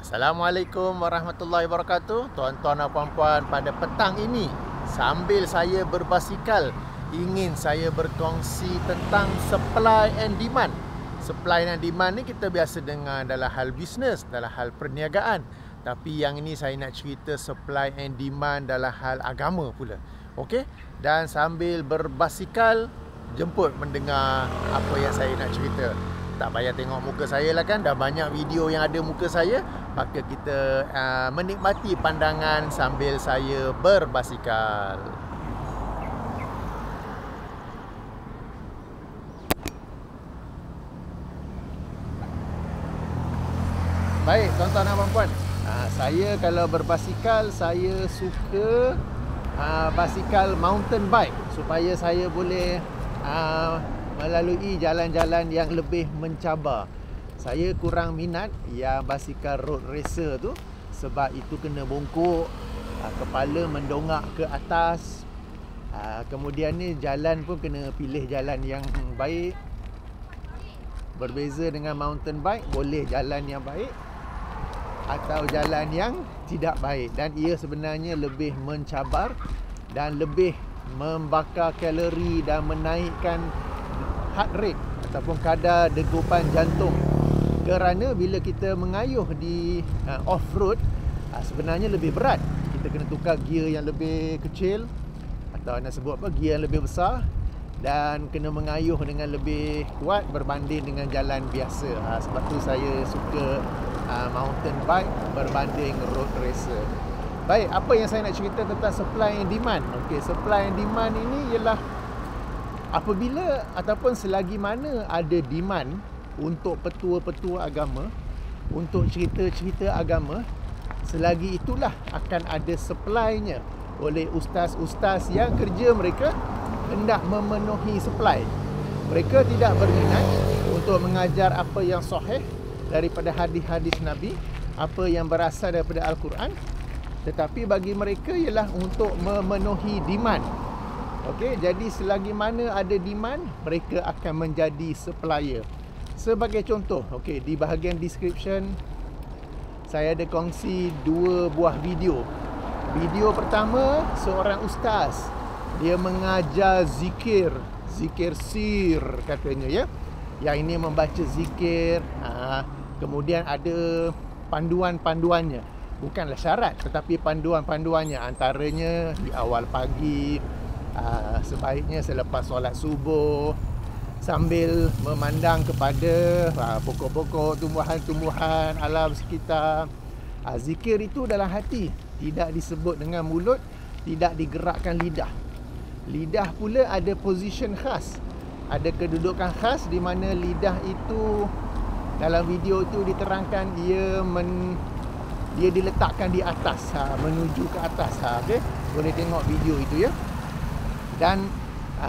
Assalamualaikum warahmatullahi wabarakatuh. Tuan-tuan dan puan-puan, pada petang ini sambil saya berbasikal, ingin saya berkongsi tentang supply and demand. Supply and demand ni kita biasa dengar dalam hal bisnes, dalam hal perniagaan. Tapi yang ini saya nak cerita supply and demand dalam hal agama pula. Okey? Dan sambil berbasikal, jemput mendengar apa yang saya nak cerita. Tak payah tengok muka saya lah kan, dah banyak video yang ada muka saya. Maka kita menikmati pandangan sambil saya berbasikal. Baik tuan-tuan dan puan-puan, saya kalau berbasikal, saya suka basikal mountain bike supaya saya boleh melalui jalan-jalan yang lebih mencabar. Saya kurang minat yang basikal road racer tu, sebab itu kena bongkok, kepala mendongak ke atas. Kemudian ni jalan pun kena pilih jalan yang baik. Berbeza dengan mountain bike, boleh jalan yang baik atau jalan yang tidak baik, dan ia sebenarnya lebih mencabar dan lebih membakar kalori dan menaikkan heart rate ataupun kadar degupan jantung. Kerana bila kita mengayuh di off-road, sebenarnya lebih berat. Kita kena tukar gear yang lebih kecil, atau nak sebut apa, gear yang lebih besar, dan kena mengayuh dengan lebih kuat berbanding dengan jalan biasa. Sebab tu saya suka mountain bike berbanding road racer. Baik, apa yang saya nak cerita tentang supply and demand. Okey, supply and demand ini ialah apabila ataupun selagi mana ada demand untuk petua-petua agama, untuk cerita-cerita agama, selagi itulah akan ada supply-nya oleh ustaz-ustaz yang kerja mereka hendak memenuhi supply. Mereka tidak berminat untuk mengajar apa yang sahih daripada hadis-hadis Nabi, apa yang berasal daripada Al-Quran, tetapi bagi mereka ialah untuk memenuhi demand. Okey, jadi selagi mana ada demand, mereka akan menjadi supplier. Sebagai contoh, okey, di bahagian description saya ada kongsi dua buah video. Video pertama, seorang ustaz, dia mengajar zikir sir katanya, ya. Yang ini membaca zikir, kemudian ada panduan-panduannya. Bukanlah syarat, tetapi panduan-panduannya. Antaranya di awal pagi, sebaiknya selepas solat subuh, sambil memandang kepada pokok-pokok, tumbuhan-tumbuhan alam sekitar. Zikir itu dalam hati, tidak disebut dengan mulut, tidak digerakkan lidah. Lidah pula ada position khas, ada kedudukan khas di mana lidah itu dalam video itu diterangkan dia diletakkan di atas, menuju ke atas. Okay? Boleh tengok video itu, ya. Dan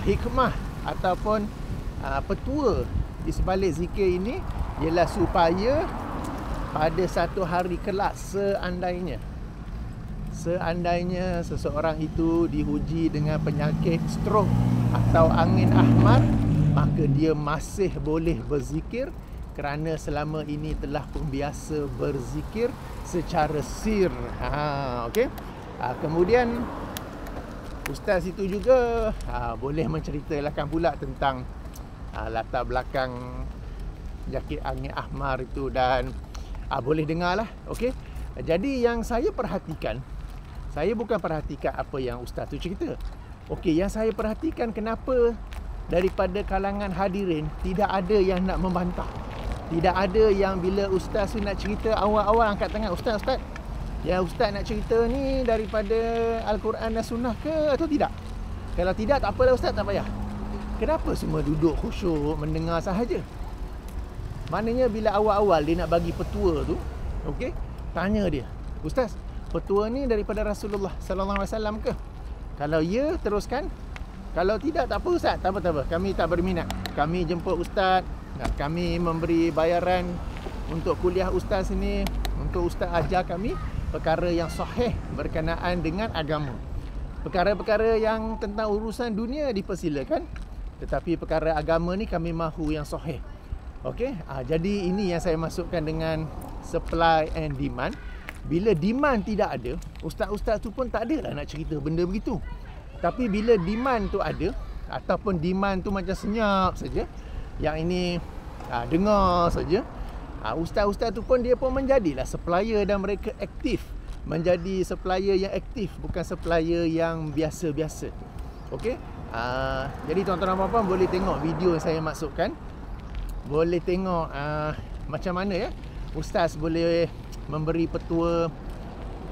hikmah ataupun petua di sebalik zikir ini ialah supaya pada satu hari kelak, seandainya seseorang itu diuji dengan penyakit stroke atau angin ahmar, maka dia masih boleh berzikir kerana selama ini telah pembiasa berzikir secara sir. Okey. Kemudian ustaz itu juga boleh menceritakan pula tentang latar belakang penyakit angin ahmar itu, dan boleh dengarlah. Okey. Jadi yang saya perhatikan, saya bukan perhatikan apa yang ustaz tu cerita. Okey, yang saya perhatikan, kenapa daripada kalangan hadirin tidak ada yang nak membantah. Tidak ada yang bila ustaz tu nak cerita awal-awal angkat tangan, ustaz, yang ustaz nak cerita ni daripada Al-Quran dan Sunnah ke atau tidak? Kalau tidak, tak apalah ustaz, tak payah. Kenapa semua duduk khusyuk mendengar sahaja? Maknanya bila awal-awal dia nak bagi petua tu, okey, tanya dia, ustaz, petua ni daripada Rasulullah sallallahu alaihi wasallam ke? Kalau ya, teruskan. Kalau tidak, tak apa ustaz, tak apa, kami tak berminat. Kami jemput ustaz, kami memberi bayaran untuk kuliah ustaz ini, untuk ustaz ajar kami perkara yang sahih berkenaan dengan agama. Perkara-perkara yang tentang urusan dunia dipersilakan, tetapi perkara agama ni kami mahu yang sahih. Okey, jadi ini yang saya masukkan dengan supply and demand. Bila demand tidak ada, ustaz-ustaz tu pun tak ada lah nak cerita benda begitu. Tapi bila demand tu ada, ataupun demand tu macam senyap saja, yang ini dengar saja, ustaz-ustaz tu pun dia pun menjadilah supplier, dan mereka aktif, menjadi supplier yang aktif, bukan supplier yang biasa-biasa. Okey. Jadi tuan-tuan dan puan-puan boleh tengok video yang saya masukkan. Boleh tengok macam mana ya ustaz boleh memberi petua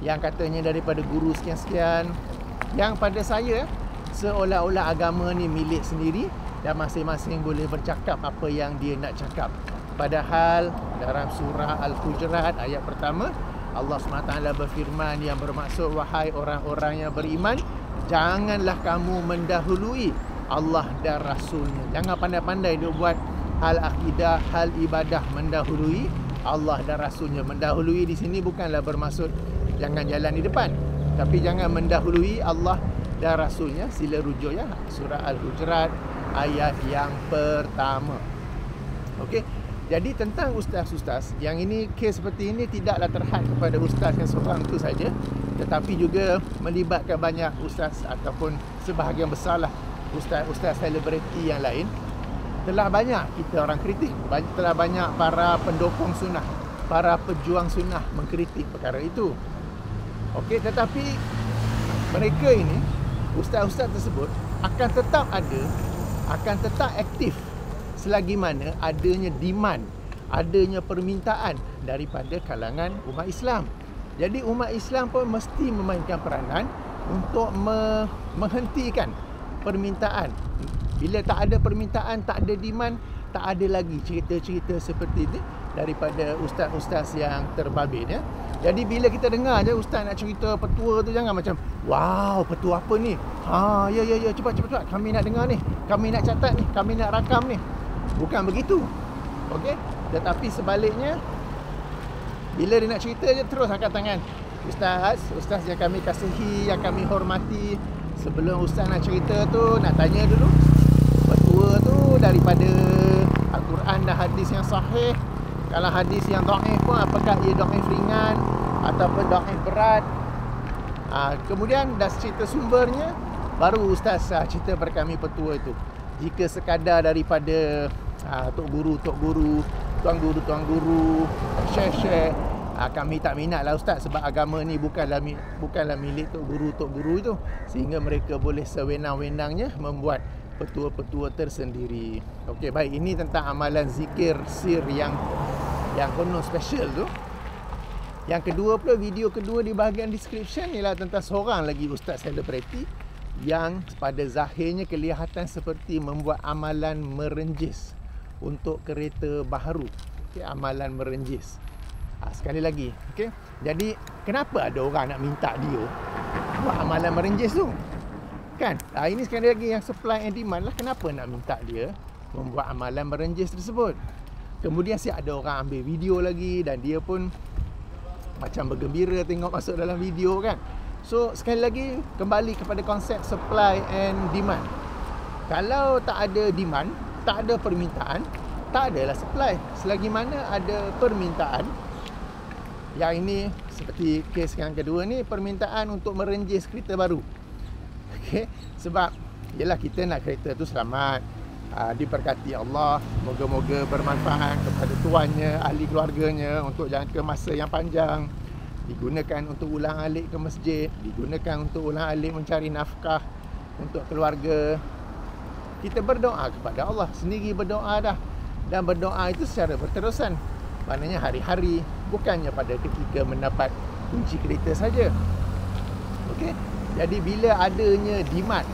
yang katanya daripada guru sekian-sekian, yang pada saya seolah-olah agama ni milik sendiri dan masing-masing boleh bercakap apa yang dia nak cakap. Padahal dalam surah Al-Hujurat ayat pertama, Allah SWT berfirman yang bermaksud, wahai orang-orang yang beriman, janganlah kamu mendahului Allah dan Rasulnya. Jangan pandai-pandai dia buat hal akidah, hal ibadah mendahului Allah dan Rasulnya. Mendahului di sini bukanlah bermaksud jangan jalan di depan, tapi jangan mendahului Allah dan Rasulnya. Sila rujuk ya, surah Al-Hujurat ayat yang pertama. Okey. Jadi tentang ustaz-ustaz, yang ini kes seperti ini tidaklah terhad kepada ustaz yang seorang itu saja, tetapi juga melibatkan banyak ustaz ataupun sebahagian besarlah ustaz-ustaz selebriti yang lain. Telah banyak kita orang kritik, telah banyak para pendukung sunnah, para pejuang sunnah mengkritik perkara itu. Okey, tetapi mereka ini, ustaz-ustaz tersebut akan tetap ada, akan tetap aktif selagi mana adanya demand, adanya permintaan daripada kalangan umat Islam. Jadi umat Islam pun mesti memainkan peranan untuk menghentikan permintaan. Bila tak ada permintaan, tak ada demand, tak ada lagi cerita-cerita seperti ini daripada ustaz-ustaz yang terbabit ya. Jadi bila kita dengar je ustaz nak cerita petua tu, jangan macam wow, petua apa ni? Ya cepat kami nak dengar ni, kami nak catat ni, kami nak rakam ni. Bukan begitu. Okey? Tetapi sebaliknya, bila dia nak cerita je terus angkat tangan. Ustaz yang kami kasihi, yang kami hormati, sebelum ustaz nak cerita tu nak tanya dulu petua tu daripada Al-Quran dan hadis yang sahih. Kalau hadis yang dhaif pun, apakah ia dhaif ringan ataupun dhaif berat. Kemudian dah cerita sumbernya, baru ustaz cerita pada kami petua itu. Jika sekadar daripada tok guru, tuan guru, share, kami tak minat lah ustaz, sebab agama ni bukanlah milik tok guru itu, sehingga mereka boleh sewenang-wenangnya membuat petua-petua tersendiri. Okey, baik, ini tentang amalan zikir sir yang konon special tu. Yang kedua pula, video kedua di bahagian description ialah tentang seorang lagi ustaz selebriti yang pada zahirnya kelihatan seperti membuat amalan merenjis untuk kereta baharu. Okay, amalan merenjis. Sekali lagi, okay? Jadi kenapa ada orang nak minta dia buat amalan merenjis tu? Kan? Ini sekali lagi yang supply and demand lah. Kenapa nak minta dia membuat amalan merenjis tersebut? Kemudian ada orang ambil video lagi dan dia pun macam bergembira tengok masuk dalam video kan. So sekali lagi kembali kepada konsep supply and demand. Kalau tak ada demand, tak ada permintaan, tak adalah supply. Selagi mana ada permintaan, yang ini seperti kes yang kedua ni, permintaan untuk merenjis kereta baru. Okay? Sebab yelah, kita nak kereta tu selamat, diberkati Allah, moga-moga bermanfaat kepada tuannya, ahli keluarganya untuk jangka masa yang panjang, digunakan untuk ulang-alik ke masjid, digunakan untuk ulang-alik mencari nafkah untuk keluarga. Kita berdoa kepada Allah, sendiri berdoa dah, dan berdoa itu secara berterusan, maknanya hari-hari, bukannya pada ketika mendapat kunci kereta saja. Okey, jadi bila adanya demand,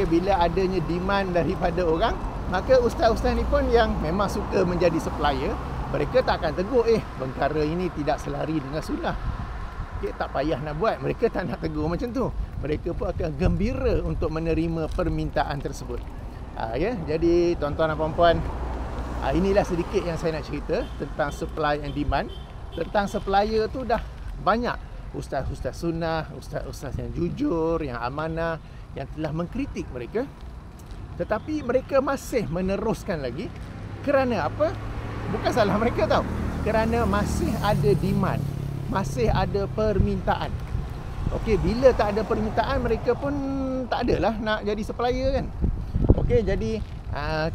bila adanya demand daripada orang, maka ustaz-ustaz ni pun yang memang suka menjadi supplier, mereka tak akan tegur, perkara ini tidak selari dengan sunnah. Tak payah nak buat. Mereka tak nak tegur macam tu. Mereka pun akan gembira untuk menerima permintaan tersebut. Jadi tuan-tuan dan puan-puan, inilah sedikit yang saya nak cerita tentang supply and demand. Tentang supplier tu dah banyak ustaz-ustaz sunnah, ustaz-ustaz yang jujur, yang amanah, yang telah mengkritik mereka. Tetapi mereka masih meneruskan lagi. Kerana apa? Bukan salah mereka tau. kerana masih ada demand, masih ada permintaan. Okey, bila tak ada permintaan, mereka pun tak adalah nak jadi supplier kan. Okey, jadi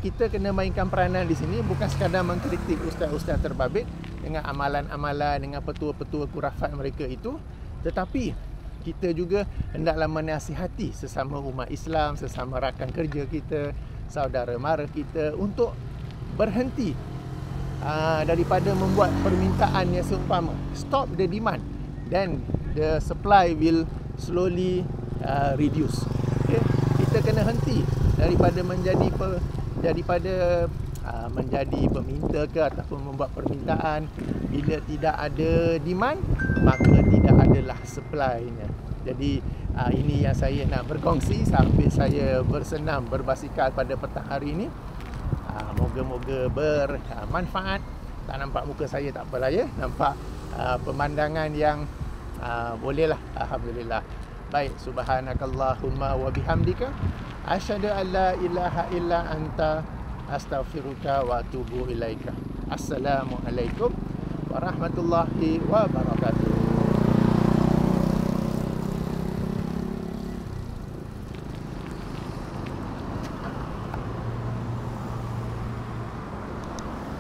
kita kena mainkan peranan di sini, bukan sekadar mengkritik ustaz-ustaz terbabit dengan amalan-amalan, dengan petua-petua khurafat mereka itu, tetapi kita juga hendaklah menasihati sesama umat Islam, sesama rakan kerja kita, saudara mara kita untuk berhenti daripada membuat permintaan yang seumpama. Stop the demand, then the supply will slowly reduce. Okay? Kita kena henti daripada menjadi peminta ke ataupun membuat permintaan. Bila tidak ada demand, maka tidak adalah supply-nya. Jadi ini yang saya nak berkongsi sambil saya bersenam berbasikal pada petang hari ini. Moga-moga bermanfaat. Tak nampak muka saya, tak apalah ya. Nampak pemandangan yang bolehlah. Alhamdulillah. Baik, subhanakallahumma wa bihamdika asyhadu an la ilaha illa anta astaghfiruka wa atubu ilaika. Assalamualaikum warahmatullahi wabarakatuh.